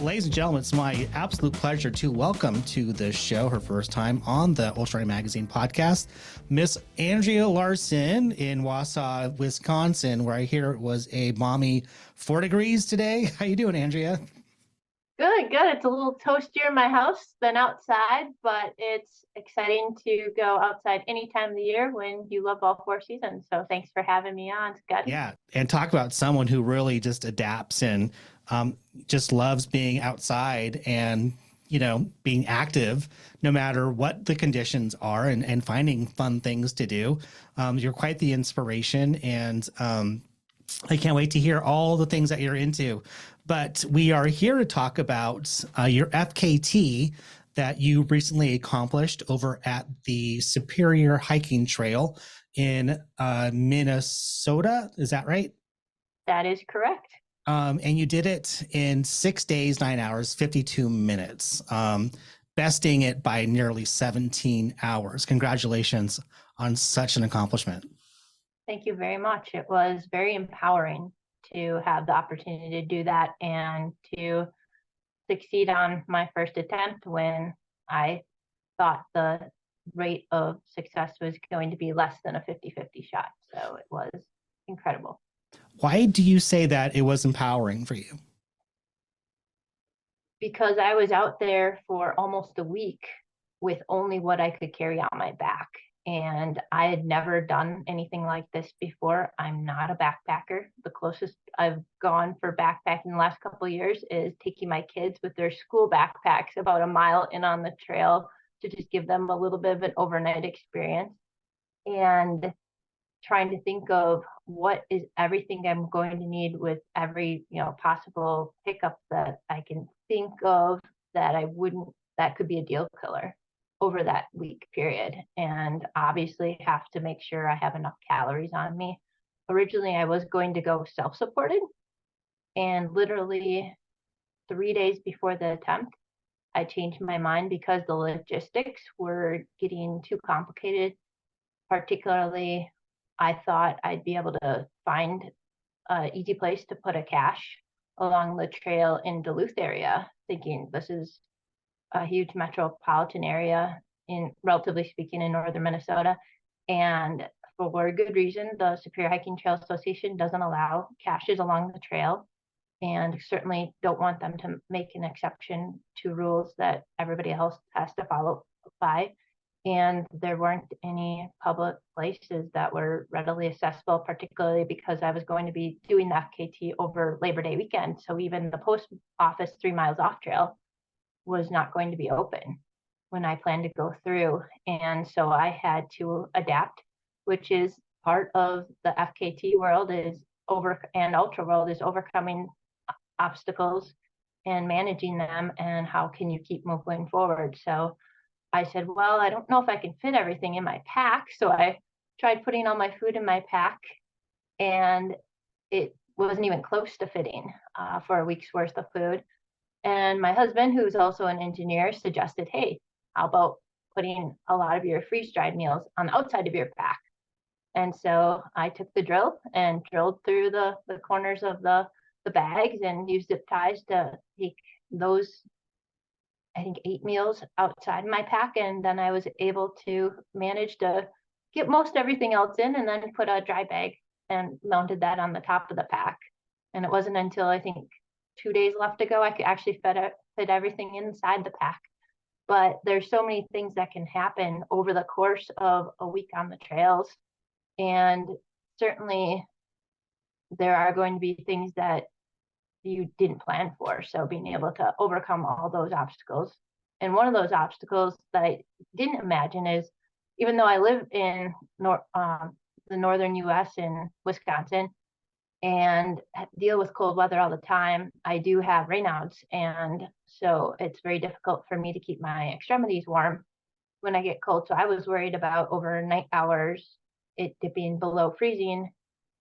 ladies and gentlemen, it's my absolute pleasure to welcome to the show, her first time on the Ultra Running Magazine podcast, Miss Andrea Larson in Wausau, Wisconsin, where I hear it was a balmy 4 degrees today. How you doing, Andrea? Good, good. It's a little toastier in my house than outside, but it's exciting to go outside any time of the year when you love all 4 seasons. So thanks for having me on, Scott. Yeah, and talk about someone who really just adapts and just loves being outside and, you know, being active no matter what the conditions are and finding fun things to do. You're quite the inspiration, and I can't wait to hear all the things that you're into. But we are here to talk about your FKT that you recently accomplished over at the Superior Hiking Trail in Minnesota. Is that right? That is correct. And you did it in 6 days, 9 hours, 52 minutes, besting it by nearly 17 hours. Congratulations on such an accomplishment. Thank you very much. It was very empowering to have the opportunity to do that and to succeed on my first attempt when I thought the rate of success was going to be less than a 50-50 shot. So it was incredible. Why do you say that it was empowering for you? Because I was out there for almost a week with only what I could carry on my back. And I had never done anything like this before. I'm not a backpacker. The closest I've gone for backpacking the last couple of years is taking my kids with their school backpacks about a mile in on the trail to just give them a little bit of an overnight experience. And trying to think of what is everything I'm going to need with every, possible hiccup that I can think of that could be a deal killer over that week period. And obviously have to make sure I have enough calories on me. Originally, I was going to go self-supported, and literally 3 days before the attempt, I changed my mind because the logistics were getting too complicated. Particularly, I thought I'd be able to find an easy place to put a cache along the trail in Duluth area, thinking this is a huge metropolitan area relatively speaking, in northern Minnesota. And for a good reason, the Superior Hiking Trail Association doesn't allow caches along the trail, and certainly don't want them to make an exception to rules that everybody else has to follow by. And there weren't any public places that were readily accessible, particularly because I was going to be doing the FKT over Labor Day weekend. So even the post office 3 miles off trail was not going to be open when I planned to go through. And so I had to adapt, which is part of the FKT world and ultra world is overcoming obstacles and managing them, and how can you keep moving forward. So I said, well, I don't know if I can fit everything in my pack. So I tried putting all my food in my pack, and it wasn't even close to fitting for a week's worth of food. And my husband, who's also an engineer, suggested, hey, how about putting a lot of your freeze-dried meals on the outside of your pack? And so I took the drill and drilled through the corners of the bags and used zip ties to take those, I think, 8 meals outside my pack. And then I was able to manage to get most everything else in, and then put a dry bag and mounted that on the top of the pack. And it wasn't until I think 2 days left to go I could actually fit everything inside the pack. But there's so many things that can happen over the course of a week on the trails. And certainly there are going to be things that you didn't plan for. So being able to overcome all those obstacles. And one of those obstacles that I didn't imagine is, even though I live in the northern US in Wisconsin and deal with cold weather all the time, I do have rainouts. And so it's very difficult for me to keep my extremities warm when I get cold. So I was worried about overnight hours, it dipping below freezing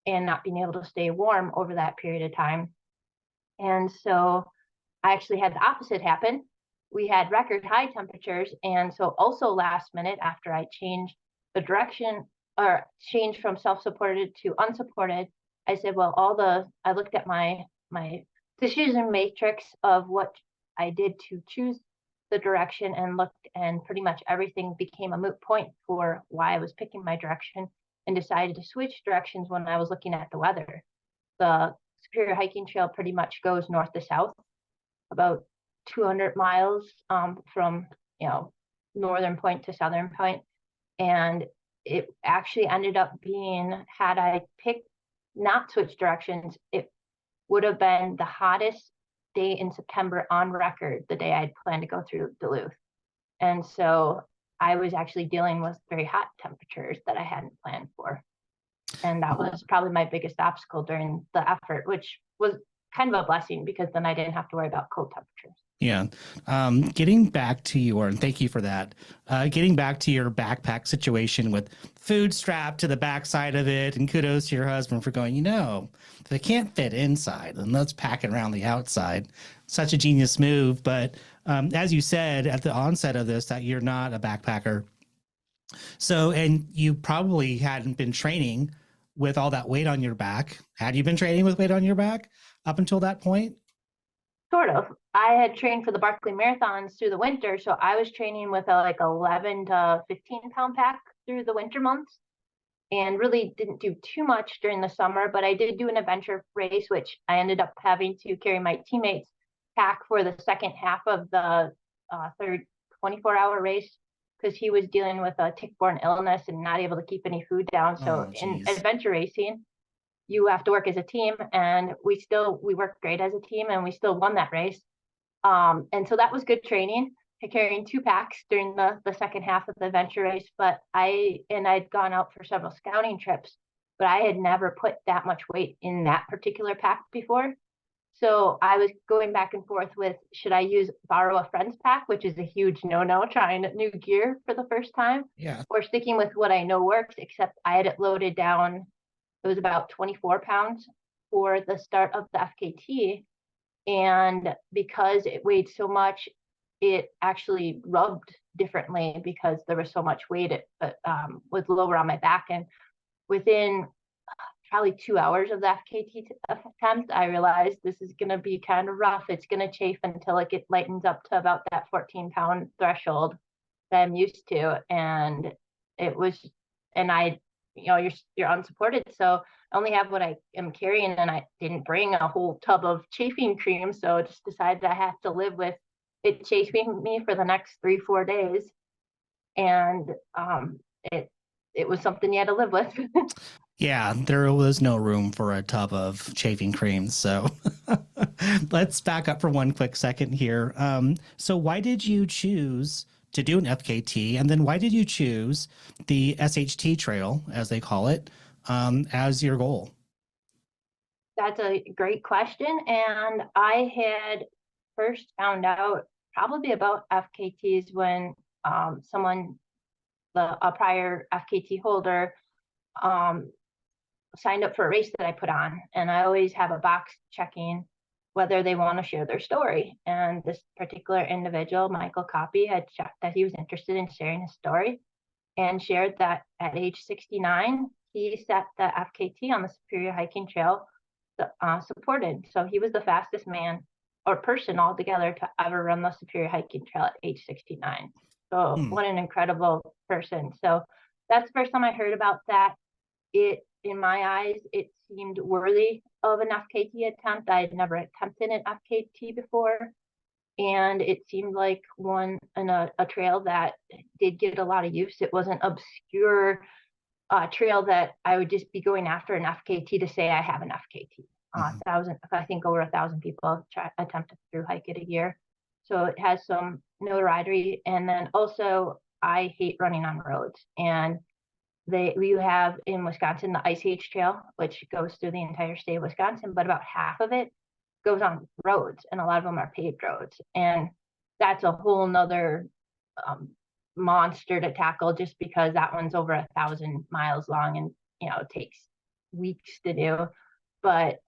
and not being able to stay warm over that period of time. And so I actually had the opposite happen. We had record high temperatures. And so also last minute, after I changed the direction or changed from self-supported to unsupported, I said, well, I looked at my decision matrix of what I did to choose the direction and looked, and pretty much everything became a moot point for why I was picking my direction, and decided to switch directions when I was looking at the weather. The Superior Hiking Trail pretty much goes north to south, about 200 miles from, you know, northern point to southern point. And it actually ended up being, had I picked not switch directions, it would have been the hottest day in September on record, the day I'd planned to go through Duluth. And so I was actually dealing with very hot temperatures that I hadn't planned for. And that was probably my biggest obstacle during the effort, which was kind of a blessing because then I didn't have to worry about cold temperatures. Yeah. Getting back to your, and thank you for that. Getting back to your backpack situation with food strapped to the backside of it, and kudos to your husband for going, if they can't fit inside, then let's pack it around the outside. Such a genius move. But as you said at the onset of this, that you're not a backpacker. So, and you probably hadn't been training with all that weight on your back. Had you been training with weight on your back up until that point? Sort of. I had trained for the Barkley marathons through the winter, so I was training with a like 11 to 15 pound pack through the winter months, and really didn't do too much during the summer. But I did do an adventure race, which I ended up having to carry my teammates' pack for the second half of the third 24-hour race, because he was dealing with a tick-borne illness and not able to keep any food down. So in adventure racing, you have to work as a team, and we worked great as a team, and we still won that race. And so that was good training, carrying 2 packs during the second half of the adventure race. But I'd gone out for several scouting trips, but I had never put that much weight in that particular pack before. So I was going back and forth with, should I borrow a friend's pack, which is a huge no-no, trying new gear for the first time, or sticking with what I know works, except I had it loaded down. It was about 24 pounds for the start of the FKT. And because it weighed so much, it actually rubbed differently because there was so much weight. It was lower on my back. And within probably 2 hours of the FKT attempt, I realized this is going to be kind of rough. It's going to chafe until it lightens up to about that 14-pound threshold that I'm used to. And it was, and you're unsupported. So I only have what I am carrying, and I didn't bring a whole tub of chafing cream. So I just decided I have to live with it chafing me for the next 3-4 days. And it was something you had to live with. Yeah, there was no room for a tub of chafing cream. So let's back up for one quick second here. So why did you choose to do an FKT? And then why did you choose the SHT trail, as they call it, as your goal? That's a great question. And I had first found out probably about FKTs when a prior FKT holder signed up for a race that I put on. And I always have a box checking whether they want to share their story. And this particular individual, Michael Copy, had checked that he was interested in sharing his story, and shared that at age 69, he set the FKT on the Superior Hiking Trail supported. So he was the fastest man or person altogether to ever run the Superior Hiking Trail at age 69. So what an incredible person. So that's the first time I heard about that. In my eyes, it seemed worthy of an FKT attempt. I had never attempted an FKT before, and it seemed like one in a trail that did get a lot of use. It wasn't obscure trail that I would just be going after an FKT to say I have an FKT. I think over 1,000 people attempt to through hike it a year. So it has some notoriety. And then also, I hate running on roads. And we have in Wisconsin the Ice Age Trail, which goes through the entire state of Wisconsin, but about half of it goes on roads, and a lot of them are paved roads. And that's a whole nother monster to tackle, just because that one's over 1,000 miles long, and it takes weeks to do. But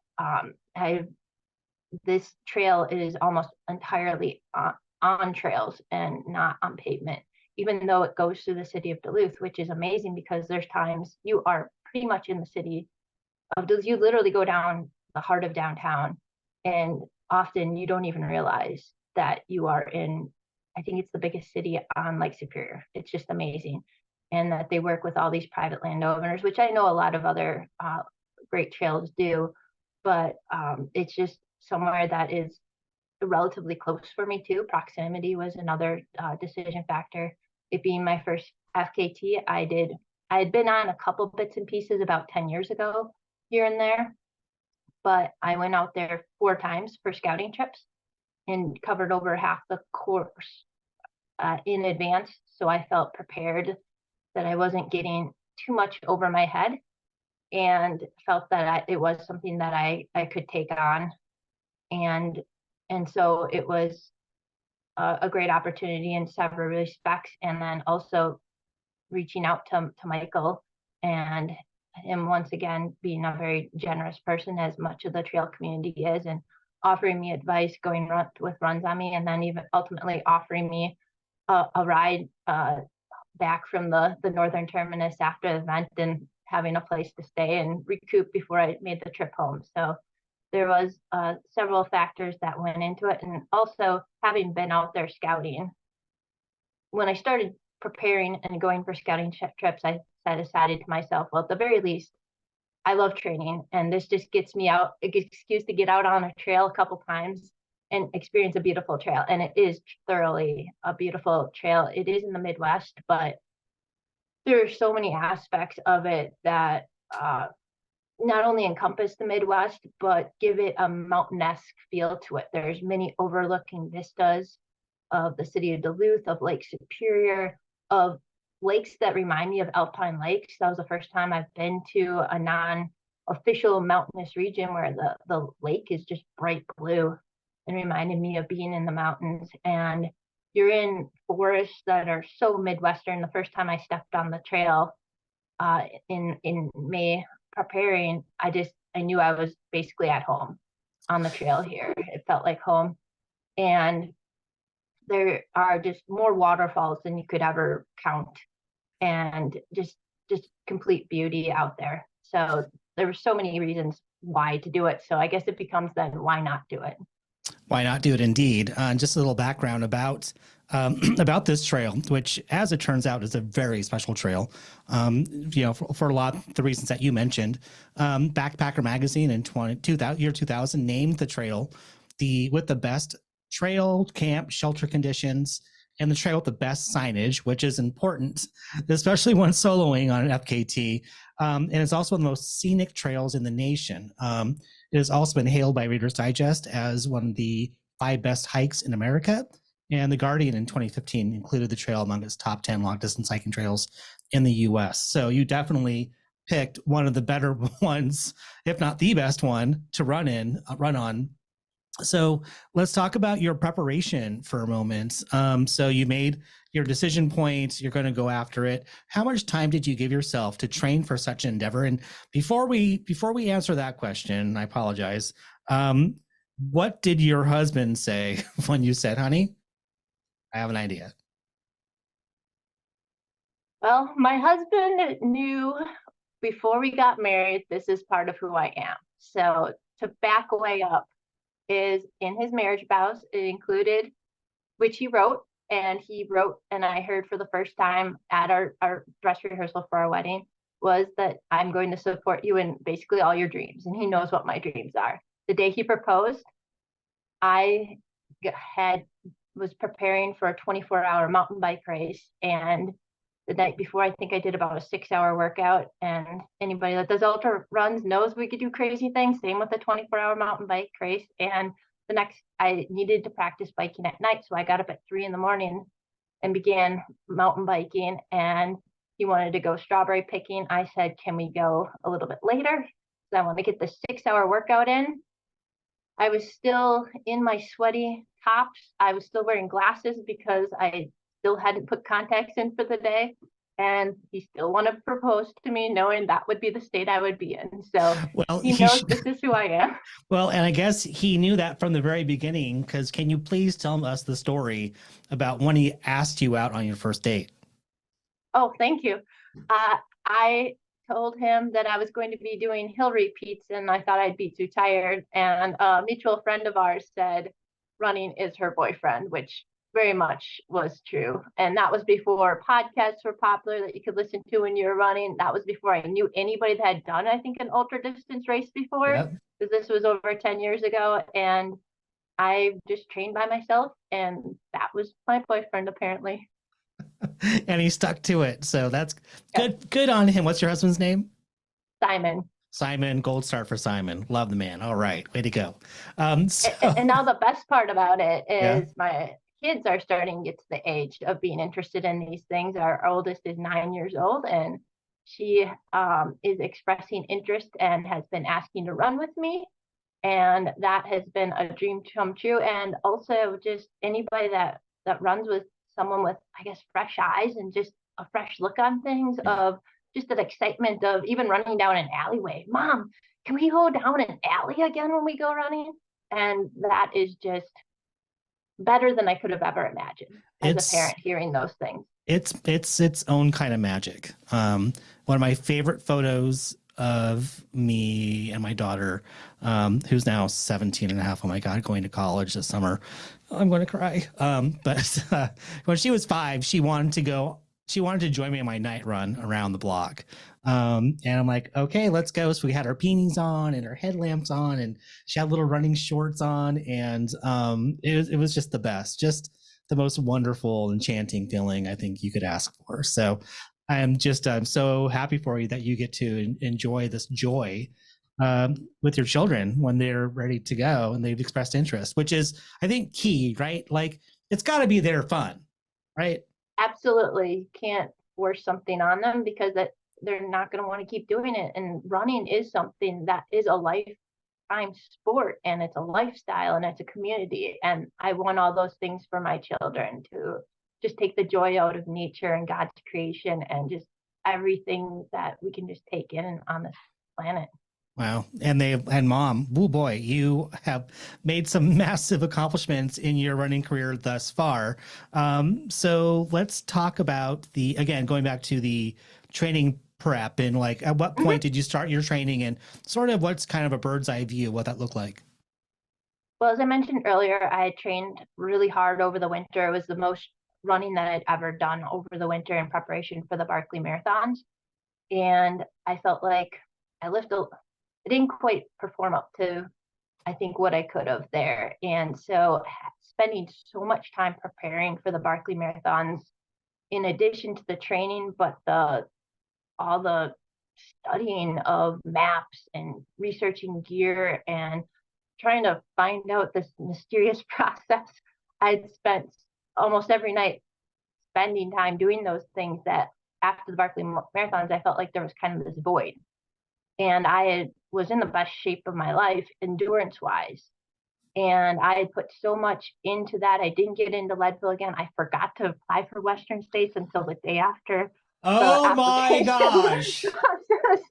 this trail is almost entirely on trails and not on pavement, even though it goes through the city of Duluth, which is amazing because there's times you are pretty much in the city of Duluth. You literally go down the heart of downtown, and often you don't even realize that you are in, I think it's the biggest city on Lake Superior. It's just amazing. And that they work with all these private landowners, which I know a lot of other great trails do, but it's just somewhere that is relatively close for me too. Proximity was another decision factor. It being my first FKT, I had been on a couple bits and pieces about 10 years ago here and there, but I went out there 4 times for scouting trips and covered over half the course in advance. So I felt prepared that I wasn't getting too much over my head, and felt that it was something that I could take on. And so it was a great opportunity in several respects. And then also reaching out to Michael, and him once again being a very generous person, as much of the trail community is, and offering me advice, going with runs on me, and then even ultimately offering me a ride back from the northern terminus after the event, and having a place to stay and recoup before I made the trip home. So there was several factors that went into it. And also, having been out there scouting, when I started preparing and going for scouting trips, I decided to myself, well, at the very least, I love training, and this just gets me out, an excuse to get out on a trail a couple times and experience a beautiful trail. And it is thoroughly a beautiful trail. It is in the Midwest, but there are so many aspects of it that not only encompass the Midwest, but give it a mountain-esque feel to it. There's many overlooking vistas of the city of Duluth, of Lake Superior, of lakes that remind me of alpine lakes. That was the first time I've been to a non-official mountainous region where the lake is just bright blue and reminded me of being in the mountains. And you're in forests that are so Midwestern. The first time I stepped on the trail in May preparing, I knew I was basically at home on the trail here. It felt like home. And there are just more waterfalls than you could ever count, and just complete beauty out there. So there were so many reasons why to do it. So I guess it becomes then, why not do it? Why not do it, indeed? Just a little background about this trail, which, as it turns out, is a very special trail. For a lot of the reasons that you mentioned. Backpacker Magazine in 2000 named the trail with the best trail camp shelter conditions, and the trail with the best signage, which is important, especially when soloing on an FKT. And it's also one of the most scenic trails in the nation. It has also been hailed by Reader's Digest as one of the 5 best hikes in America. And The Guardian in 2015 included the trail among its top 10 long distance hiking trails in the US. So you definitely picked one of the better ones, if not the best one, to run on. So let's talk about your preparation for a moment. So you made your decision point, you're going to go after it. How much time did you give yourself to train for such an endeavor? And before we answer that question, I apologize. What did your husband say when you said, honey, I have an idea? Well, my husband knew before we got married, this is part of who I am. So to back way up, is in his marriage vows, it included, which he wrote, and I heard for the first time at our dress rehearsal for our wedding, was that I'm going to support you in basically all your dreams. And he knows what my dreams are. The day he proposed, I was preparing for a 24-hour mountain bike race, and the night before, I think I did about a 6-hour workout. And anybody that does ultra runs knows we could do crazy things. Same with the 24-hour mountain bike race. And the next, I needed to practice biking at night, so I got up at 3 a.m. and began mountain biking. And he wanted to go strawberry picking. I said, can we go a little bit later? So I want to get the 6-hour workout in. I was still in my sweaty tops. I was still wearing glasses because I still hadn't put contacts in for the day. And he still wanted to propose to me, knowing that would be the state I would be in. So he knows this is who I am. Well, and I guess he knew that from the very beginning, because can you please tell us the story about when he asked you out on your first date? Oh, thank you. I told him that I was going to be doing hill repeats, and I thought I'd be too tired. And a mutual friend of ours said, running is her boyfriend, which very much was true. And that was before podcasts were popular that you could listen to when you were running. That was before I knew anybody that had done, I think, an ultra distance race before, Yep. because this was over 10 years ago. And I just trained by myself, and that was my boyfriend, apparently. And he stuck to it. So that's Yeah. good on him. What's your husband's name? Simon. Simon. Gold star for Simon. Love the man. All right, way to go. So And now the best part about it yeah. is my kids are starting to get to the age of being interested in these things. Our oldest is 9 years old, and she is expressing interest and has been asking to run with me. And that has been a dream come true. And also just anybody that runs with someone with, I guess, fresh eyes and just a fresh look on things, Yeah. of just that excitement of even running down an alleyway. Mom, can we go down an alley again when we go running? And that is just better than I could have ever imagined as a It's parent, hearing those things. it's its own kind of magic. One of my favorite photos of me and my daughter, who's now 17 and a half. Oh my God, going to college this summer. I'm going to cry. But when she was 5, she wanted to join me on my night run around the block. And I'm like, okay, let's go. So we had our beanies on and our headlamps on, and she had little running shorts on. And it was just the best, just the most wonderful, enchanting feeling I think you could ask for. So I'm so happy for you that you get to enjoy this joy with your children when they're ready to go and they've expressed interest, which is, I think, key, right? Like, it's got to be their fun, right? Absolutely can't force something on them, because they're not going to want to keep doing it. And running is something that is a lifetime sport, and it's a lifestyle, and it's a community. And I want all those things for my children, to just take the joy out of nature and God's creation, and just everything that we can just take in on this planet. Wow. And mom, oh boy, you have made some massive accomplishments in your running career thus far. So let's talk about again, going back to the training prep, and like, at what point did you start your training, and sort of what's kind of a bird's eye view, what that looked like? Well, as I mentioned earlier, I trained really hard over the winter. It was the most running that I'd ever done over the winter in preparation for the Barkley marathons. And I felt like I I didn't quite perform up to, I think, what I could have there. And so spending so much time preparing for the Barkley marathons, in addition to the training, but all the studying of maps and researching gear and trying to find out this mysterious process. I'd spent almost every night spending time doing those things, that after the Barkley marathons, I felt like there was kind of this void. And was in the best shape of my life, endurance wise. And I had put so much into that. I didn't get into Leadville again. I forgot to apply for Western States until the day after the Oh my application gosh. process,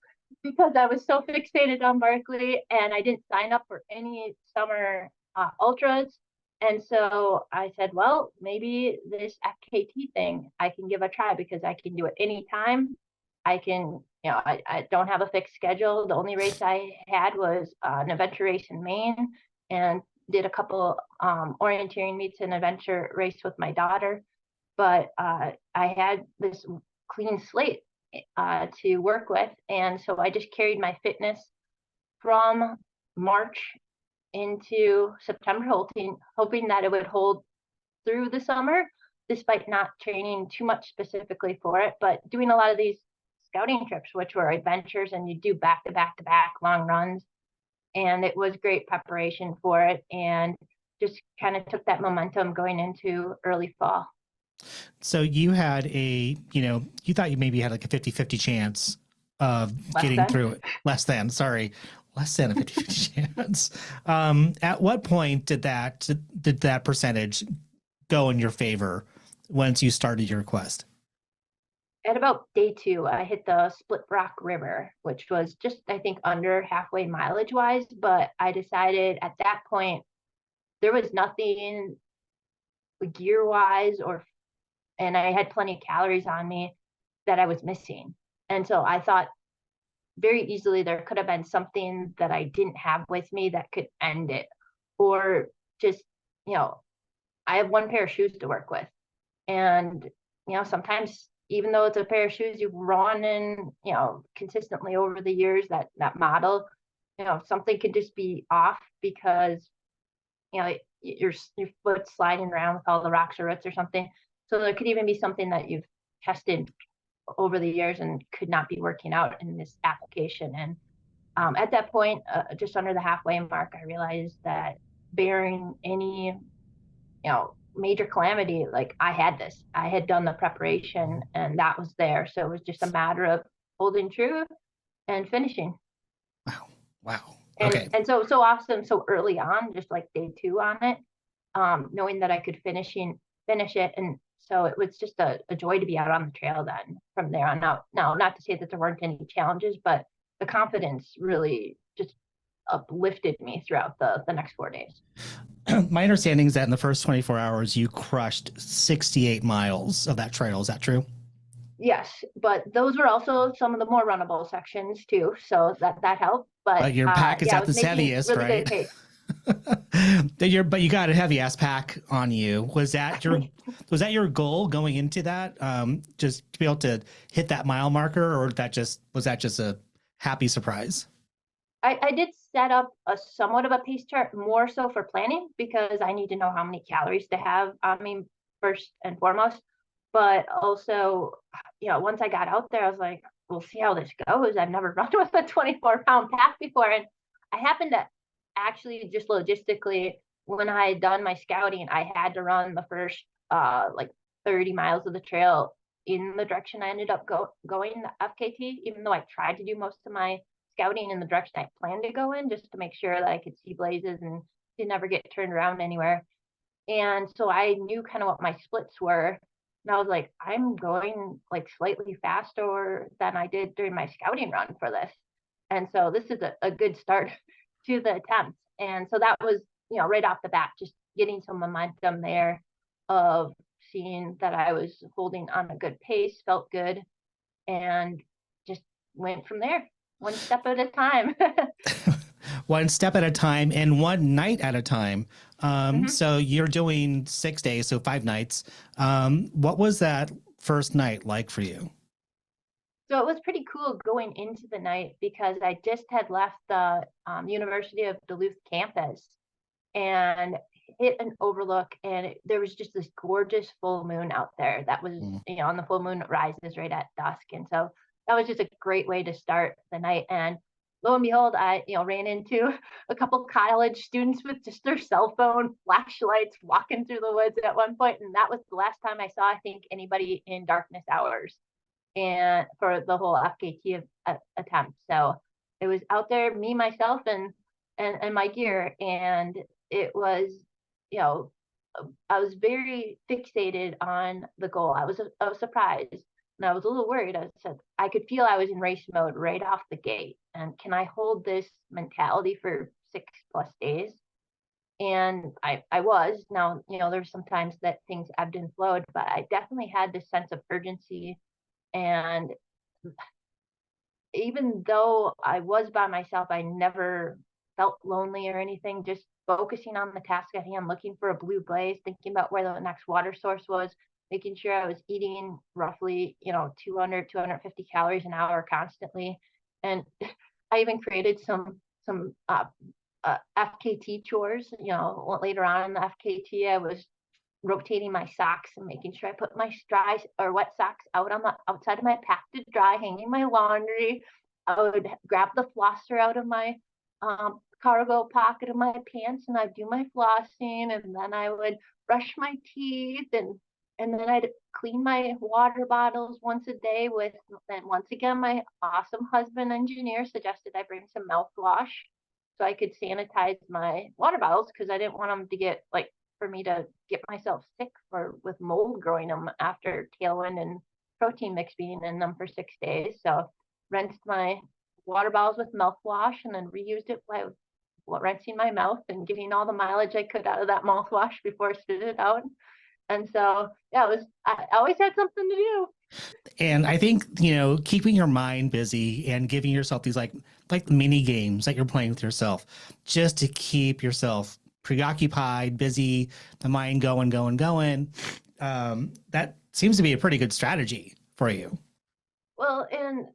because I was so fixated on Barkley, and I didn't sign up for any summer ultras. And so I said, well, maybe this FKT thing I can give a try, because I can do it anytime. I can, I don't have a fixed schedule. The only race I had was an adventure race in Maine, and did a couple orienteering meets and adventure race with my daughter. But I had this clean slate to work with. And so I just carried my fitness from March into September, hoping that it would hold through the summer, despite not training too much specifically for it, but doing a lot of these scouting trips, which were adventures, and you do back to back to back long runs. And it was great preparation for it, and just kind of took that momentum going into early fall. So you had you thought you maybe had like a 50-50 chance of getting through it. Less than a 50-50 chance. At what point did that percentage go in your favor once you started your quest? At about day 2, I hit the Split Rock River, which was just, I think, under halfway mileage wise. But I decided at that point there was nothing gear wise, and I had plenty of calories on me, that I was missing. And so I thought very easily there could have been something that I didn't have with me that could end it, or just, you know, I have one pair of shoes to work with. And, sometimes even though it's a pair of shoes you've worn in, consistently over the years, that model, something could just be off because, your foot's sliding around with all the rocks or roots or something. So there could even be something that you've tested over the years and could not be working out in this application. And at that point, just under the halfway mark, I realized that bearing any, major calamity, like I had done the preparation and that was there. So it was just a matter of holding true and finishing. Wow. Wow. And Okay. and so awesome, so early on, just like day 2 on it, knowing that I could finish it. And so it was just a joy to be out on the trail then from there on out. Now, not to say that there weren't any challenges, but the confidence really just uplifted me throughout the next 4 days. My understanding is that in the first 24 hours, you crushed 68 miles of that trail. Is that true? Yes, but those were also some of the more runnable sections too, so that helped. But Your pack is yeah, I at was the making heaviest, really good right? pace. But you got a heavy ass pack on you. Was that your goal going into that? Just to be able to hit that mile marker, or was that just a happy surprise? I did set up a somewhat of a pace chart more so for planning because I need to know how many calories to have on me first and foremost. But also, once I got out there, I was like, we'll see how this goes. I've never run with a 24-pound pack before. And I happened to actually just logistically, when I had done my scouting, I had to run the first like 30 miles of the trail in the direction I ended up going, the FKT, even though I tried to do most of my scouting in the direction I planned to go in just to make sure that I could see blazes and did never get turned around anywhere. And so I knew kind of what my splits were. And I was like, I'm going like slightly faster than I did during my scouting run for this. And so this is a good start to the attempt. And so that was, right off the bat, just getting some momentum there of seeing that I was holding on a good pace, felt good, and just went from there, one step at a time. One step at a time and one night at a time. Mm-hmm. So you're doing 6 days, so 5 nights. What was that first night like for you? So it was pretty cool going into the night because I just had left the University of Duluth campus and hit an overlook, and there was just this gorgeous full moon out there that was, Mm. on the full moon rises right at dusk. And so that was just a great way to start the night. And lo and behold, I, ran into a couple college students with just their cell phone flashlights walking through the woods at one point. And that was the last time I saw, I think, anybody in darkness hours and for the whole FKT attempt. So it was out there, me, myself, and my gear. And it was, you know, I was very fixated on the goal. I was surprised and I was a little worried. I said I could feel I was in race mode right off the gate. And can I hold this mentality for 6+ days? And I was. Now, there's sometimes that things ebbed and flowed, but I definitely had this sense of urgency. And even though I was by myself, I never felt lonely or anything, just focusing on the task at hand, looking for a blue blaze, thinking about where the next water source was, making sure I was eating roughly, 200, 250 calories an hour constantly. And I even created some FKT chores. Later on in the FKT, I was rotating my socks and making sure I put my dry or wet socks out on the outside of my pack to dry, hanging my laundry. I would grab the flosser out of my cargo pocket of my pants and I'd do my flossing, and then I would brush my teeth, and then I'd clean my water bottles once a day with, and once again, my awesome husband engineer suggested I bring some mouthwash so I could sanitize my water bottles because I didn't want them to get like for me to get myself sick with mold growing them after tailwind and protein mix being in them for 6 days. So rinsed my water bottles with mouthwash and then reused it by rinsing my mouth and getting all the mileage I could out of that mouthwash before I spit it out. And so yeah, I always had something to do. And I think, keeping your mind busy and giving yourself these like mini games that you're playing with yourself just to keep yourself preoccupied, busy, the mind going. That seems to be a pretty good strategy for you. Well, and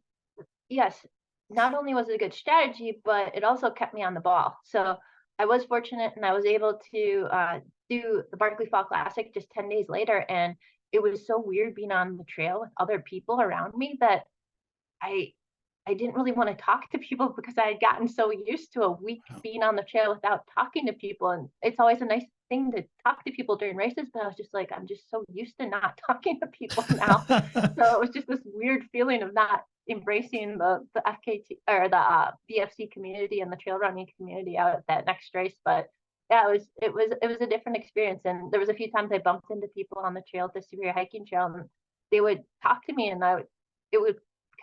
yes, not only was it a good strategy, but it also kept me on the ball. So I was fortunate and I was able to do the Barkley Fall Classic just 10 days later. And it was so weird being on the trail with other people around me that I I didn't really want to talk to people because I had gotten so used to a week being on the trail without talking to people. And it's always a nice thing to talk to people during races, but I was just like, I'm just so used to not talking to people now. So it was just this weird feeling of not embracing the FKT or the BFC community and the trail running community out at that next race. But yeah, it was a different experience. And there was a few times I bumped into people on the trail, the Superior Hiking Trail, and they would talk to me, and it would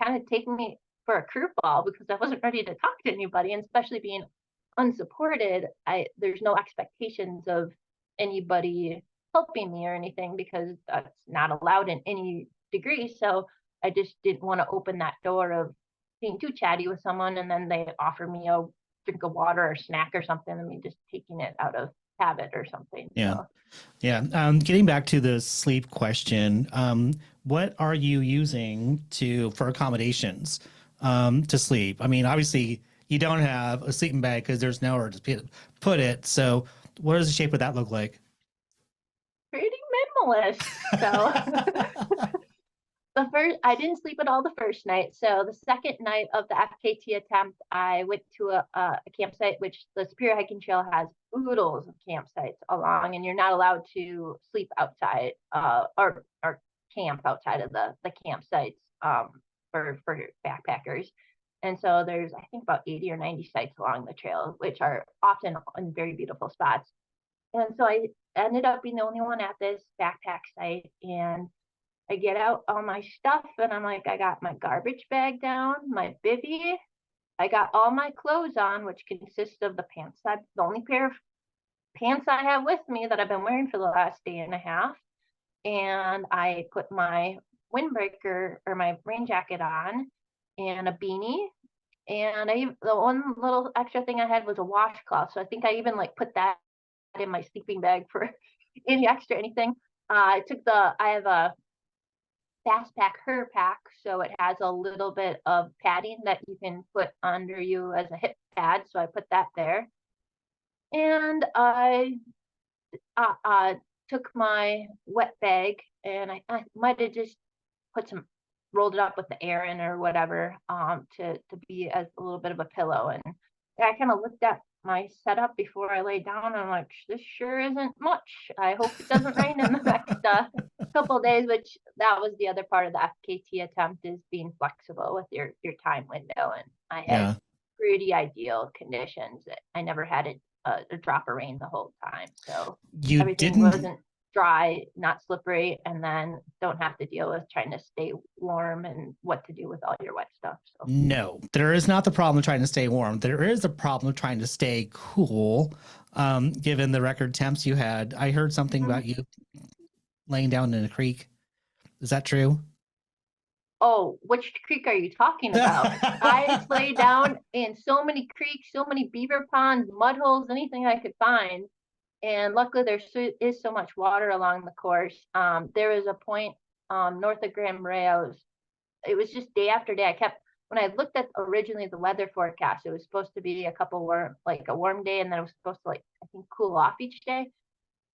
kind of take me for a curveball because I wasn't ready to talk to anybody, and especially being unsupported, there's no expectations of anybody helping me or anything because that's not allowed in any degree. So I just didn't want to open that door of being too chatty with someone and then they offer me a drink of water or snack or something and me just taking it out of habit or something. Yeah. So Yeah. Getting back to the sleep question, what are you using for accommodations to sleep? I mean, obviously you don't have a sleeping bag because there's nowhere to put it. So what does the shape of that look like? pretty minimalist. So the first, I didn't sleep at all the first night. So the second night of the FKT attempt, I went to a campsite, which the Superior Hiking Trail has oodles of campsites along, and you're not allowed to sleep outside or camp outside of the campsites for backpackers. And so there's, I think, about 80 or 90 sites along the trail, which are often in very beautiful spots. And so I ended up being the only one at this backpack site, and I get out all my stuff and I'm like, I got my garbage bag down, my bivy, I got all my clothes on, which consists of the pants. The only pair of pants I have with me that I've been wearing for the last day and a half. And I put my windbreaker or my rain jacket on and a beanie. And the one little extra thing I had was a washcloth. So I think I even like put that in my sleeping bag for any extra anything. I have a Fastpack Her Pack, so it has a little bit of padding that you can put under you as a hip pad. So I put that there, and I took my wet bag, and I might have just rolled it up with the air in or whatever, to be as a little bit of a pillow. And I kind of looked at my setup before I lay down, and I'm like, this sure isn't much. I hope it doesn't rain in the next couple of days. Which that was the other part of the FKT attempt, is being flexible with your time window. And I had Yeah. pretty ideal conditions. I never had a drop of rain the whole time, so You everything didn't. wasn't dry, not slippery, and then don't have to deal with trying to stay warm and what to do with all your wet stuff. So No, there is not the problem of trying to stay warm. There is a problem of trying to stay cool, given the record temps you had. I heard something about you laying down in a creek. Is that true? oh, which creek are you talking about? I lay down in so many creeks, so many beaver ponds, mud holes, anything I could find. And luckily there is so much water along the course. There was a point north of Grand Marais. It was just day after day. When I looked at originally the weather forecast, it was supposed to be a warm day, and then it was supposed to, like, I think, cool off each day.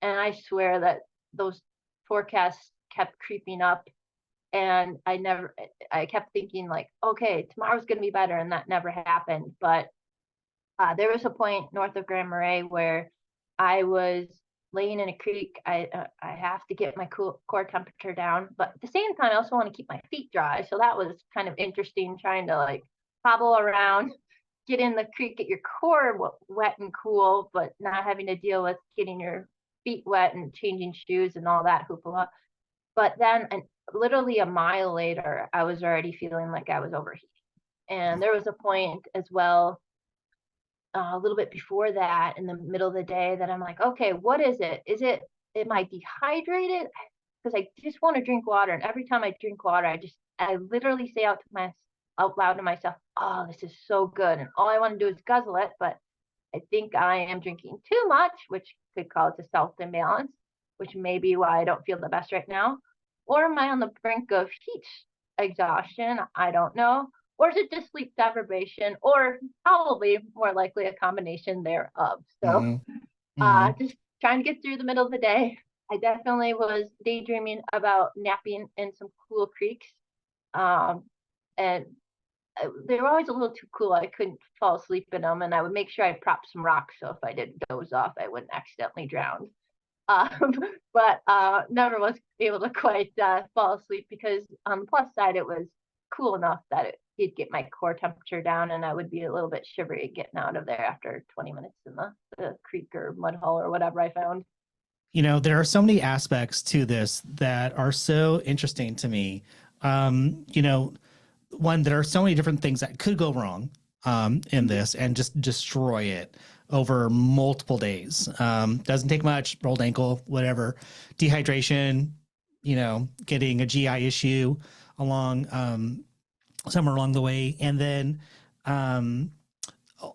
And I swear that those forecasts kept creeping up, and I kept thinking, like, okay, tomorrow's going to be better, and that never happened. But there was a point north of Grand Marais where I was laying in a creek. I have to get my core temperature down, but at the same time, I also want to keep my feet dry. So that was kind of interesting, trying to like hobble around, get in the creek, get your core wet and cool, but not having to deal with getting your feet wet and changing shoes and all that hoopla. But then, literally a mile later, I was already feeling like I was overheating. And there was a point as well, a little bit before that, in the middle of the day, that I'm like, okay, what is it? Am I dehydrated? Because I just want to drink water. And every time I drink water, I literally say out loud to myself, oh, this is so good. And all I want to do is guzzle it. But I think I am drinking too much, which could cause a salt imbalance, which may be why I don't feel the best right now. Or am I on the brink of heat exhaustion? I don't know. Or is it just sleep deprivation, or probably more likely a combination thereof? So Hmm. Hmm. just trying to get through the middle of the day. I definitely was daydreaming about napping in some cool creeks. Um, and they were always a little too cool. I couldn't fall asleep in them, and I would make sure I propped some rocks so if I did doze off, I wouldn't accidentally drown. Um, but never was able to quite fall asleep because on the plus side, it was cool enough that it'd get my core temperature down, and I would be a little bit shivery getting out of there after 20 minutes in the creek or mud hole or whatever I found. There are so many aspects to this that are so interesting to me. You know, one, there are so many different things that could go wrong in this and just destroy it over multiple days. Doesn't take much, rolled ankle, whatever, dehydration, getting a GI issue along somewhere along the way. And then um,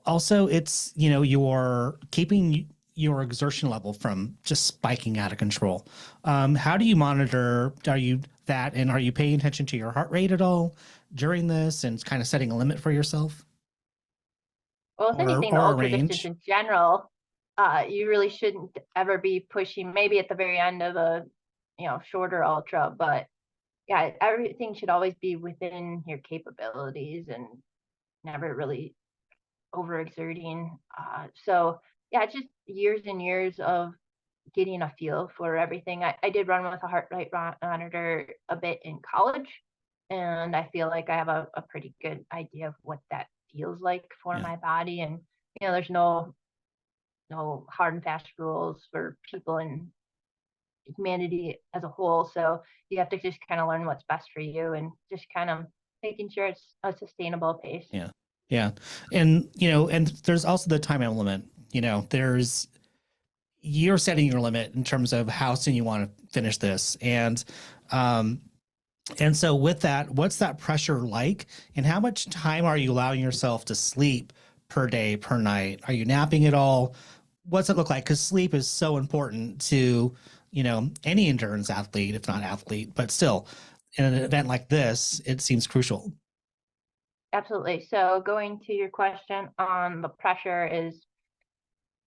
also it's, you're keeping your exertion level from just spiking out of control. How do you monitor? And are you paying attention to your heart rate at all during this and kind of setting a limit for yourself Well, with anything or a ultra distance range? in general, you really shouldn't ever be pushing. Maybe at the very end of a shorter ultra, but yeah, everything should always be within your capabilities and never really overexerting. So yeah, it's just years and years of getting a feel for everything. I did run with a heart rate monitor a bit in college, and I feel like I have a pretty good idea of what that feels like for Yeah. my body. And there's no hard and fast rules for people in humanity as a whole. So you have to just kind of learn what's best for you and just kind of making sure it's a sustainable pace. Yeah. Yeah. And there's also the time element. There's you're setting your limit in terms of how soon you want to finish this. Um, And so, with that, what's that pressure like? And how much time are you allowing yourself to sleep per day, per night? Are you napping at all? What's it look like? Because sleep is so important to, any endurance athlete, if not athlete, but still, in an event like this, it seems crucial. Absolutely. So going to your question on the pressure is,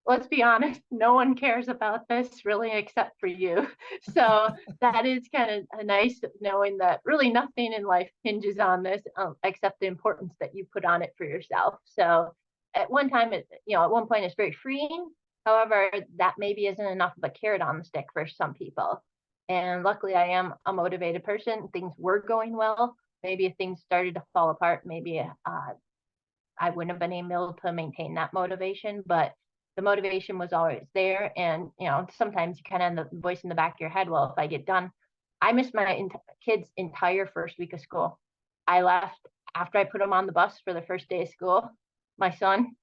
let's be honest, no one cares about this really except for you. So that is kind of a nice knowing that really nothing in life hinges on this except the importance that you put on it for yourself. So at one time, at one point, it's very freeing. However, that maybe isn't enough of a carrot on the stick for some people. And luckily, I am a motivated person. Things were going well. Maybe if things started to fall apart, maybe I wouldn't have been able to maintain that motivation, but the motivation was always there. And, sometimes you kind of end the voice in the back of your head, well, if I get done, I missed my kids' entire first week of school. I left after I put them on the bus for the first day of school. My son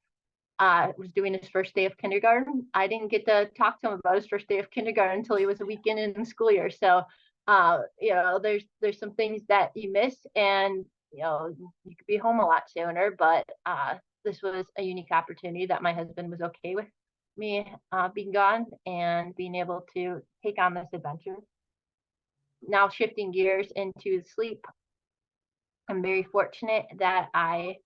was doing his first day of kindergarten. I didn't get to talk to him about his first day of kindergarten until he was a weekend in the school year. So, there's some things that you miss, and you could be home a lot sooner. But this was a unique opportunity that my husband was okay with me being gone and being able to take on this adventure. Now shifting gears into sleep, I'm very fortunate that I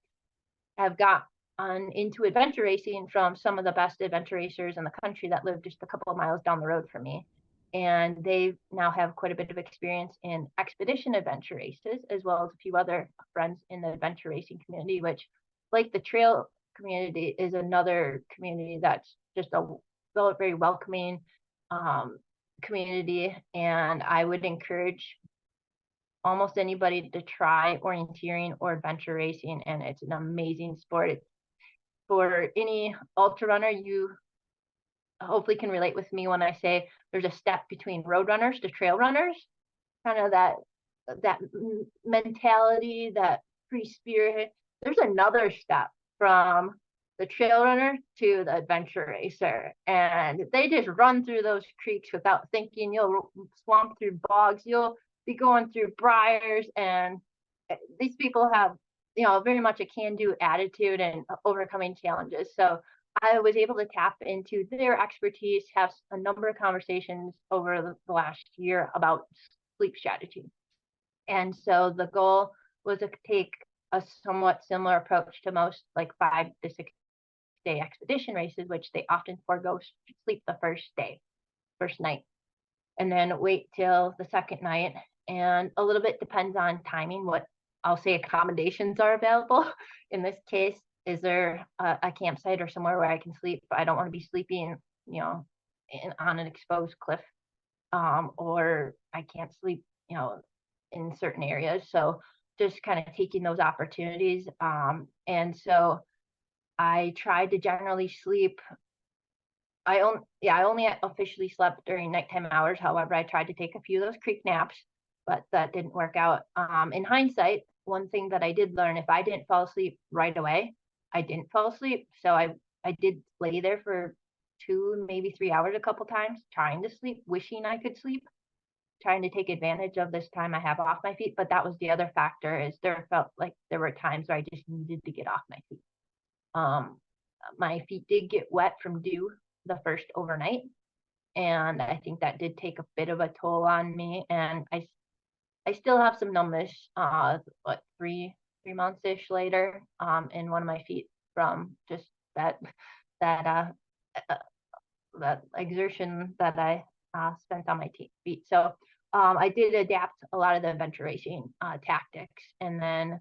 have got on into adventure racing from some of the best adventure racers in the country that live just a couple of miles down the road from me. And they now have quite a bit of experience in expedition adventure races, as well as a few other friends in the adventure racing community, which, like the trail community, is another community that's just a very welcoming community. And I would encourage almost anybody to try orienteering or adventure racing, and it's an amazing sport. It's for any ultra runner, you hopefully can relate with me when I say there's a step between road runners to trail runners, kind of that mentality, that free spirit. There's another step from the trail runner to the adventure racer, and they just run through those creeks without thinking. You'll swamp through bogs, you'll be going through briars, and these people have very much a can-do attitude and overcoming challenges. So I was able to tap into their expertise, have a number of conversations over the last year about sleep strategy. And so the goal was to take a somewhat similar approach to most like 5 to 6 day expedition races, which they often forego sleep the first night, and then wait till the second night. And a little bit depends on timing, what I'll say accommodations are available. In this case, is there a campsite or somewhere where I can sleep? I don't want to be sleeping, on an exposed cliff, or I can't sleep, in certain areas. So just kind of taking those opportunities. And so I tried to generally sleep. I only officially slept during nighttime hours. However, I tried to take a few of those creek naps, but that didn't work out. In hindsight, one thing that I did learn, if I didn't fall asleep right away, I didn't fall asleep. So I did lay there for 2, maybe 3 hours a couple times, trying to sleep, wishing I could sleep, trying to take advantage of this time I have off my feet. But that was the other factor, is there felt like there were times where I just needed to get off my feet. My feet did get wet from dew the first overnight, and I think that did take a bit of a toll on me. And I still have some numbness, 3 months ish later, in one of my feet from just that uh, that exertion that I spent on my feet. So I did adapt a lot of the adventure racing tactics, and then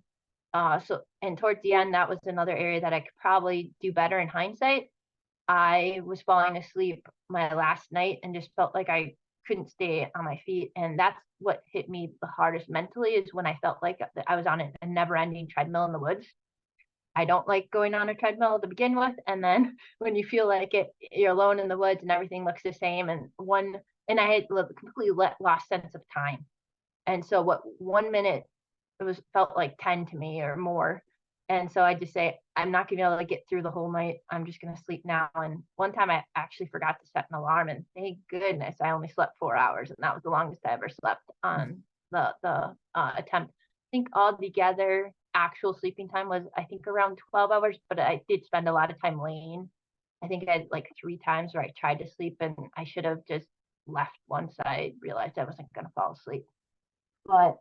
and towards the end, that was another area that I could probably do better in hindsight. I was falling asleep my last night and just felt like I couldn't stay on my feet. And that's what hit me the hardest mentally, is when I felt like I was on a never ending treadmill in the woods. I don't like going on a treadmill to begin with. And then when you feel like you're alone in the woods and everything looks the same. And I had completely lost sense of time. And so what 1 minute, it felt like 10 to me or more. And so I just say, I'm not gonna be able to get through the whole night. I'm just gonna sleep now. And one time I actually forgot to set an alarm, and thank goodness I only slept 4 hours, and that was the longest I ever slept on the attempt. I think altogether actual sleeping time was, I think, around 12 hours, but I did spend a lot of time laying. I think I had like 3 times where I tried to sleep and I should have just left once I realized I wasn't gonna fall asleep. But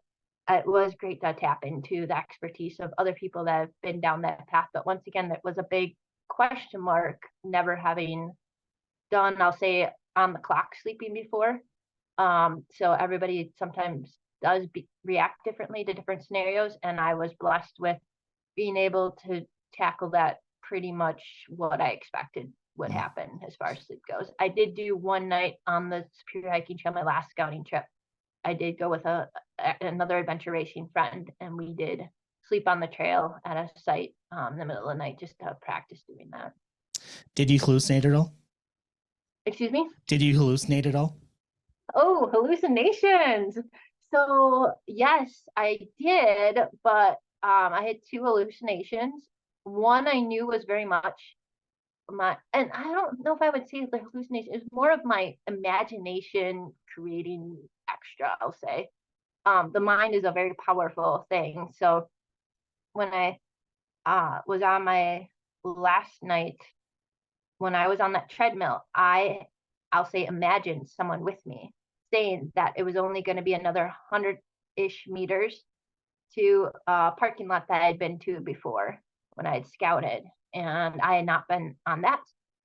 it was great to tap into the expertise of other people that have been down that path. But once again, that was a big question mark, never having done, I'll say, on the clock sleeping before. So everybody sometimes does react differently to different scenarios. And I was blessed with being able to tackle that pretty much what I expected would happen as far as sleep goes. I did do one night on the Superior Hiking Trail, my last scouting trip. I did go with another adventure racing friend, and we did sleep on the trail at a site in the middle of the night just to practice doing that. Did you hallucinate at all? Excuse me? Did you hallucinate at all? Oh, hallucinations. So yes, I did, but I had 2 hallucinations. One I knew was very much and I don't know if I would say the hallucination, is more of my imagination creating extra, I'll say. The mind is a very powerful thing. So when I was on my last night, when I was on that treadmill, I'll say imagined someone with me, saying that it was only going to be another 100-ish meters to a parking lot that I'd been to before when I had scouted. And I had not been on that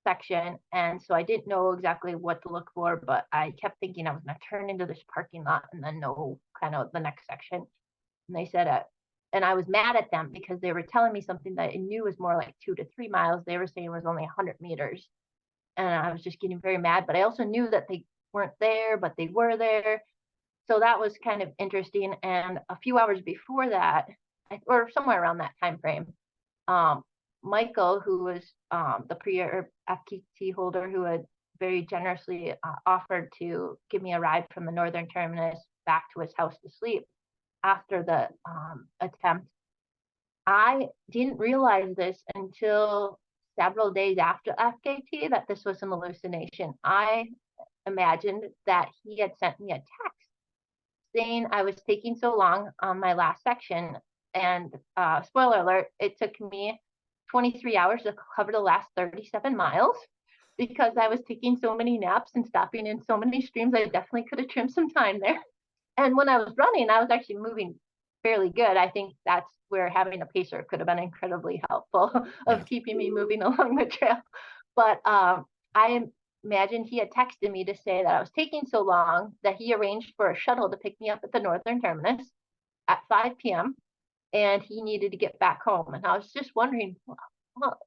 section. And so I didn't know exactly what to look for, but I kept thinking I was going to turn into this parking lot and then know kind of the next section. And they said, and I was mad at them because they were telling me something that I knew was more like 2 to 3 miles. They were saying it was only 100 meters. And I was just getting very mad, but I also knew that they weren't there, but they were there. So that was kind of interesting. And a few hours before that, or somewhere around that time frame, Michael, who was the pre-year FKT holder, who had very generously offered to give me a ride from the northern terminus back to his house to sleep after the attempt. I didn't realize this until several days after FKT that this was an hallucination. I imagined that he had sent me a text saying I was taking so long on my last section. And spoiler alert, it took me 23 hours to cover the last 37 miles because I was taking so many naps and stopping in so many streams. I definitely could have trimmed some time there. And when I was running, I was actually moving fairly good. I think that's where having a pacer could have been incredibly helpful Yeah. of keeping me moving along the trail. But I imagine he had texted me to say that I was taking so long that he arranged for a shuttle to pick me up at the northern terminus at 5 p.m. and he needed to get back home. And I was just wondering, well,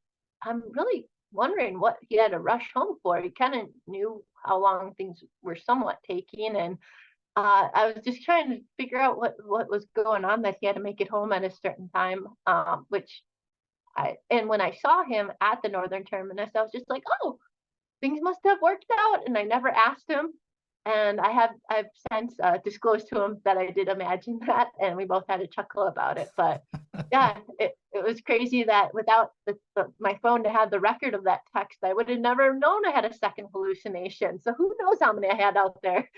I'm really wondering what he had to rush home for. He kind of knew how long things were somewhat taking, and I was just trying to figure out what was going on that he had to make it home at a certain time. And when I saw him at the northern terminus, I was just like, oh, things must have worked out. And I never asked him. And I've since disclosed to him that I did imagine that, and we both had a chuckle about it. But yeah, it was crazy that without my phone to have the record of that text, I would have never known I had a second hallucination. So who knows how many I had out there.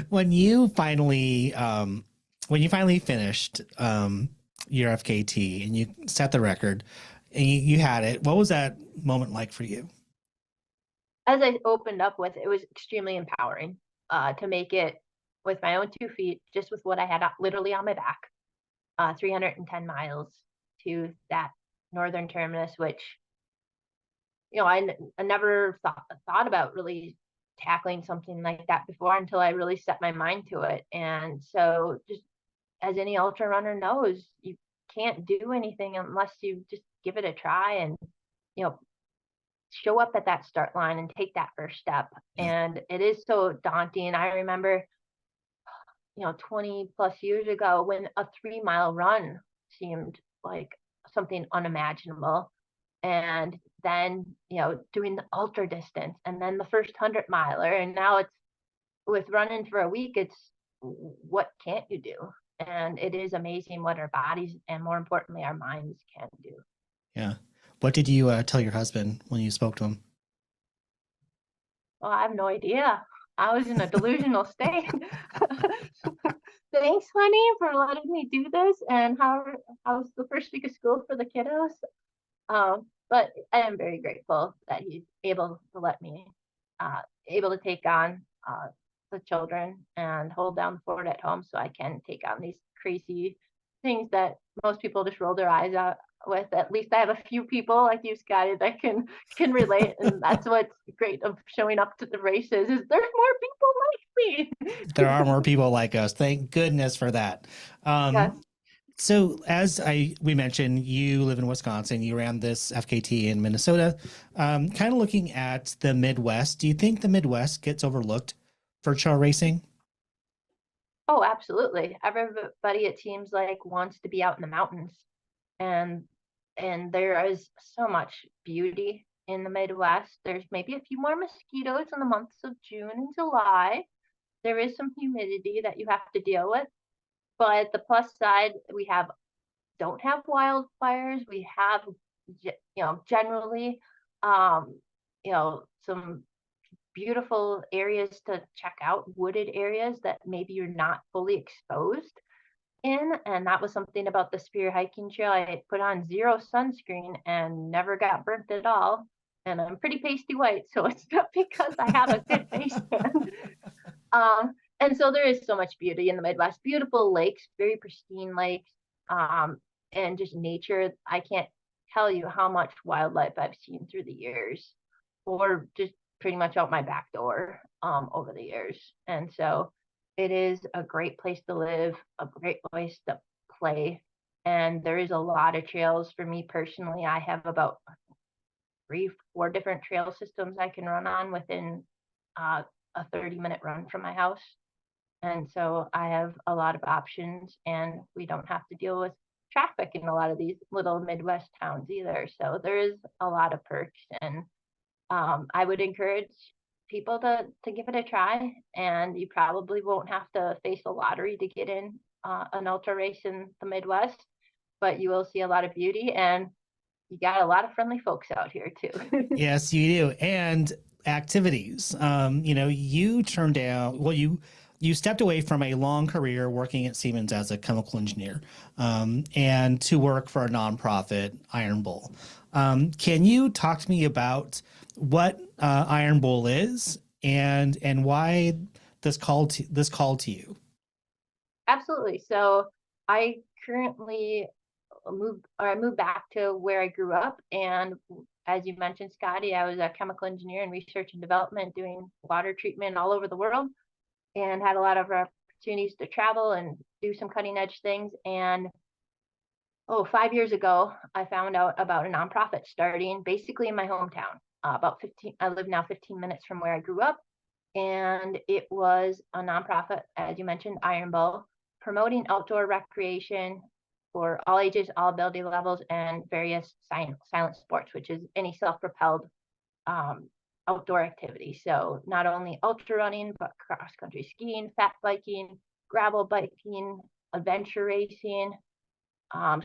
When you finally finished your FKT and you set the record and you had it, what was that moment like for you? As I opened up with, it was extremely empowering to make it with my own 2 feet, just with what I had literally on my back, 310 miles to that northern terminus, which, I never thought about really tackling something like that before until I really set my mind to it. And so, just as any ultra runner knows, you can't do anything unless you just give it a try and, you know, show up at that start line and take that first step. Yeah. And it is so daunting. I remember, 20 plus years ago when a 3 mile run seemed like something unimaginable. And then, doing the ultra distance and then the first 100 miler. And now it's with running for a week, it's what can't you do? And it is amazing what our bodies and more importantly, our minds can do. Yeah. What did you tell your husband when you spoke to him? Well, I have no idea. I was in a delusional state. Thanks, honey, for letting me do this. And how's the first week of school for the kiddos? But I am very grateful that he's able to let me, able to take on the children and hold down the fort at home so I can take on these crazy things that most people just roll their eyes out with. At least I have a few people like you, Scotty, that can relate. And that's what's great of showing up to the races is there's more people like me. There are more people like us. Thank goodness for that. Yes. So as we mentioned, you live in Wisconsin. You ran this FKT in Minnesota. Kind of looking at the Midwest, do you think the Midwest gets overlooked for trail racing? Oh, absolutely. Everybody, it seems like, wants to be out in the mountains, and there is so much beauty in the Midwest. There's maybe a few more mosquitoes in the months of June and July. There is some humidity that you have to deal with, but the plus side, we don't have wildfires. We have, generally, some beautiful areas to check out, wooded areas that maybe you're not fully exposed in. And that was something about the Spear Hiking Trail. I put on zero sunscreen and never got burnt at all. And I'm pretty pasty white, so it's not because I have a good face tan. And so there is so much beauty in the Midwest. Beautiful lakes, very pristine lakes, and just nature. I can't tell you how much wildlife I've seen through the years, or just pretty much out my back door over the years. And so it is a great place to live, a great place to play. And there is a lot of trails for me personally. I have about 3, 4 different trail systems I can run on within a 30-minute run from my house. And so I have a lot of options, and we don't have to deal with traffic in a lot of these little Midwest towns either. So there is a lot of perks, and I would encourage people to give it a try. And you probably won't have to face a lottery to get in an ultra race in the Midwest, but you will see a lot of beauty, and you got a lot of friendly folks out here too. Yes, you do. And activities. You turned down, well, you you stepped away from a long career working at Siemens as a chemical engineer, and to work for a nonprofit, Iron Bowl. Can you talk to me about what Iron Bowl is and why this call to you? Absolutely. So I currently I moved back to where I grew up. And as you mentioned, Scotty, I was a chemical engineer in research and development doing water treatment all over the world and had a lot of opportunities to travel and do some cutting edge things. And 5 years ago, I found out about a nonprofit starting basically in my hometown. I live now 15 minutes from where I grew up. And it was a nonprofit, as you mentioned, Iron Bowl, promoting outdoor recreation for all ages, all ability levels, and various silent sports, which is any self-propelled outdoor activity. So not only ultra running, but cross-country skiing, fat biking, gravel biking, adventure racing,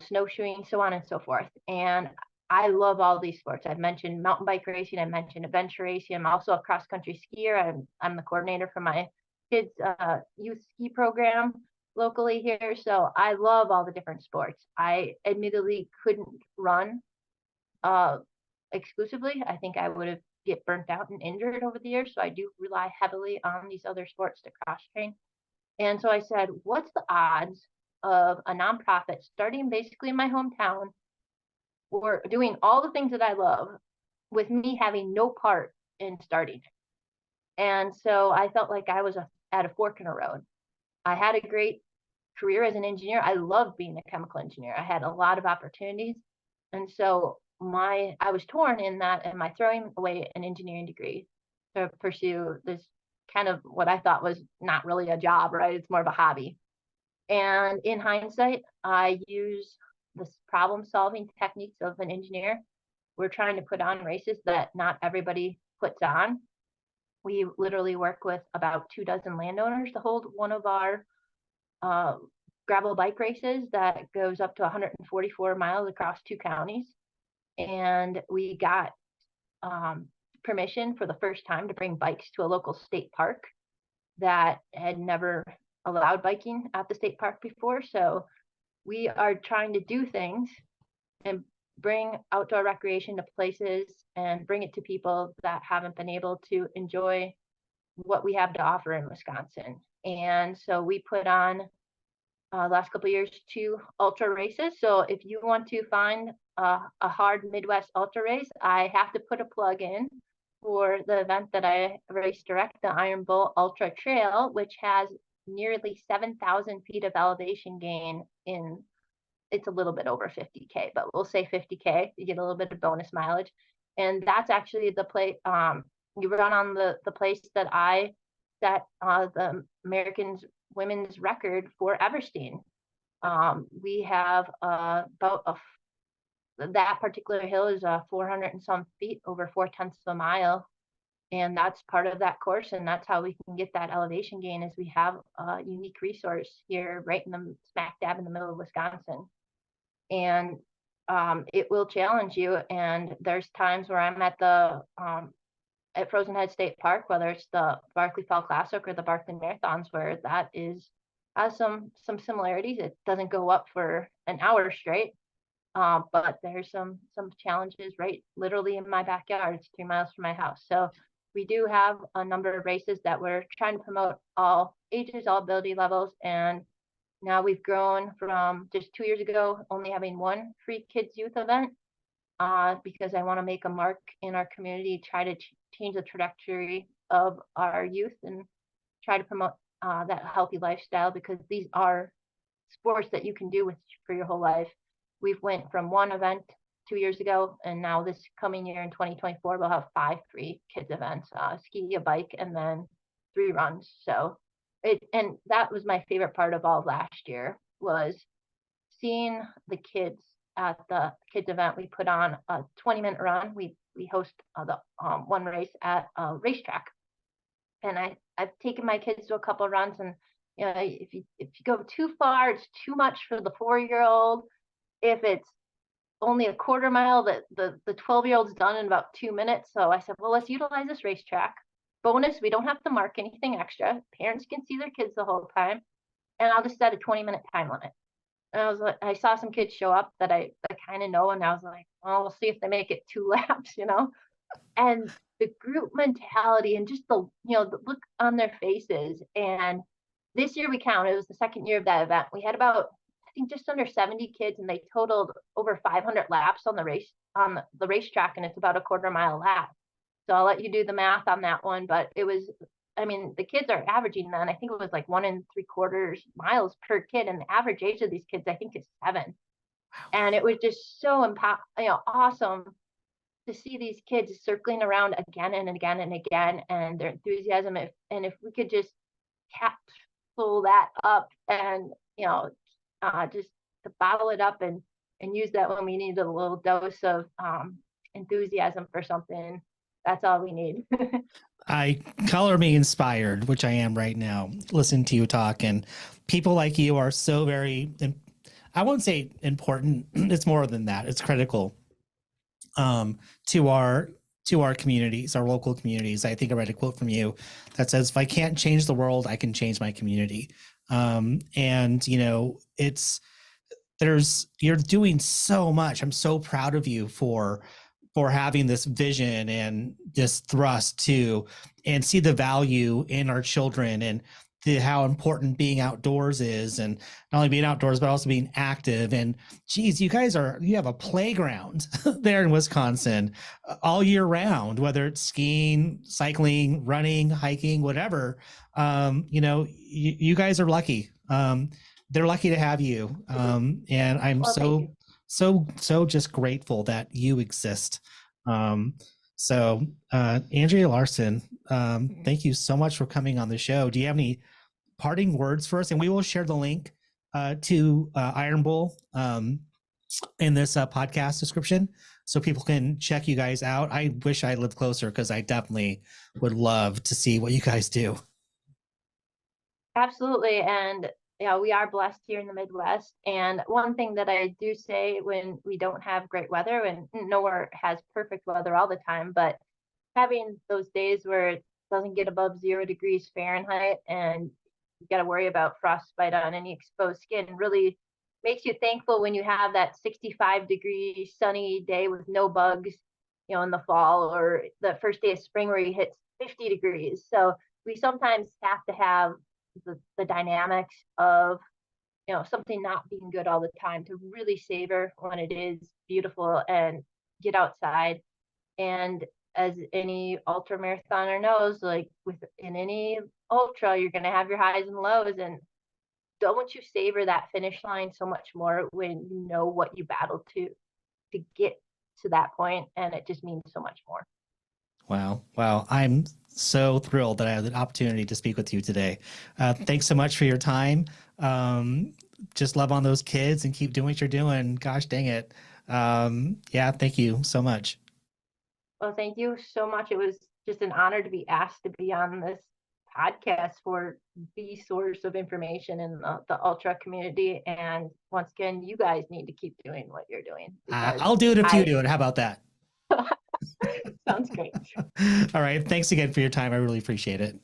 snowshoeing, so on and so forth. And I love all these sports. I've mentioned mountain bike racing. I mentioned adventure racing. I'm also a cross country skier. I'm the coordinator for my kids' youth ski program locally here. So I love all the different sports. I admittedly couldn't run exclusively. I think I would have get burnt out and injured over the years. So I do rely heavily on these other sports to cross train. And so I said, what's the odds of a nonprofit starting basically in my hometown or doing all the things that I love with me having no part in starting it? And so I felt like I was at a fork in a road. I had a great career as an engineer. I loved being a chemical engineer. I had a lot of opportunities. And so I was torn in that, am I throwing away an engineering degree to pursue this kind of what I thought was not really a job, right? It's more of a hobby. And in hindsight, I use the problem solving techniques of an engineer. We're trying to put on races that not everybody puts on. We literally work with about 24 landowners to hold one of our gravel bike races that goes up to 144 miles across 2 counties. And we got permission for the first time to bring bikes to a local state park that had never allowed biking at the state park before. So we are trying to do things and bring outdoor recreation to places and bring it to people that haven't been able to enjoy what we have to offer in Wisconsin. And so we put on last couple of years 2 ultra races. So if you want to find a hard Midwest ultra race, I have to put a plug in for the event that I race direct, the Iron Bowl Ultra Trail, which has nearly 7,000 feet of elevation gain in, it's a little bit over 50K, but we'll say 50K, you get a little bit of bonus mileage. And that's actually the place, you run on the place that I set the Americans women's record for Everesting. We have that particular hill is 400 and some feet, over 4/10 of a mile. And that's part of that course. And that's how we can get that elevation gain, is we have a unique resource here right in the smack dab in the middle of Wisconsin. And it will challenge you. And there's times where I'm at Frozen Head State Park, whether it's the Barkley Fall Classic or the Barkley Marathons, where that has some similarities. It doesn't go up for an hour straight, but there's some challenges right literally in my backyard. It's 3 miles from my house. So we do have a number of races that we're trying to promote all ages, all ability levels. And now we've grown from just 2 years ago only having one free kids youth event, because I want to make a mark in our community, try to change the trajectory of our youth and try to promote that healthy lifestyle, because these are sports that you can do for your whole life. We've went from one event 2 years ago, and now this coming year in 2024, we'll have 5 free kids events, ski, a bike, and then 3 runs. So and that was my favorite part of all of last year, was seeing the kids at the kids event. We put on a 20-minute run. We host the one race at a racetrack, and I've taken my kids to a couple of runs, and if you go too far, it's too much for the 4-year-old. If it's only a quarter mile, that the 12-year-old's done in about 2 minutes. So I said, well, let's utilize this racetrack. bonus, we don't have to mark anything extra. Parents can see their kids the whole time, and I'll just set a 20-minute time limit. And I was like, I saw some kids show up that I kind of know, and I was like, well, we'll see if they make it 2 laps, And the group mentality and just the look on their faces. And this year we counted, it was the second year of that event. We had about, I think, just under 70 kids, and they totaled over 500 laps on the racetrack, and it's about a quarter-mile lap. So I'll let you do the math on that one. But it was, I mean, the kids are averaging then, I think it was like 1 3/4 miles per kid. And the average age of these kids, I think, is 7. And it was just so awesome to see these kids circling around again and again and again, and their enthusiasm. If we could just capsule that up and just to bottle it up and use that when we need a little dose of enthusiasm for something, that's all we need. I color me inspired, which I am right now, listening to you talk. And people like you are so very, I won't say important, it's more than that. It's critical to our communities, our local communities. I think I read a quote from you that says, if I can't change the world, I can change my community. And you're doing so much. I'm so proud of you for having this vision and this thrust to, and see the value in our children, and how important being outdoors is, and not only being outdoors, but also being active. And geez, you have a playground there in Wisconsin all year round, whether it's skiing, cycling, running, hiking, whatever. You guys are lucky. They're lucky to have you. And I'm so just grateful that you exist. Andrea Larson, thank you so much for coming on the show. Do you have any parting words for us? And we will share the link to Iron Bull in this podcast description, so people can check you guys out. I wish I lived closer, because I definitely would love to see what you guys do. Absolutely. And we are blessed here in the Midwest. And one thing that I do say when we don't have great weather, and nowhere has perfect weather all the time, but having those days where it doesn't get above 0 degrees Fahrenheit and you got to worry about frostbite on any exposed skin really makes you thankful when you have that 65-degree sunny day with no bugs, in the fall, or the first day of spring where you hit 50 degrees. So we sometimes have to have the dynamics of something not being good all the time to really savor when it is beautiful and get outside. And as any ultra marathoner knows, like in any ultra, you're going to have your highs and lows, and don't you savor that finish line so much more when you know what you battled to get to that point, and it just means so much more. Wow. I'm so thrilled that I had the opportunity to speak with you today. Thanks so much for your time. Just love on those kids and keep doing what you're doing. Gosh dang it. Thank you so much. Well, thank you so much. It was just an honor to be asked to be on this podcast for the source of information in the ultra community. And once again, you guys need to keep doing what you're doing. I'll do it if you do it. How about that? Sounds great. All right. Thanks again for your time. I really appreciate it.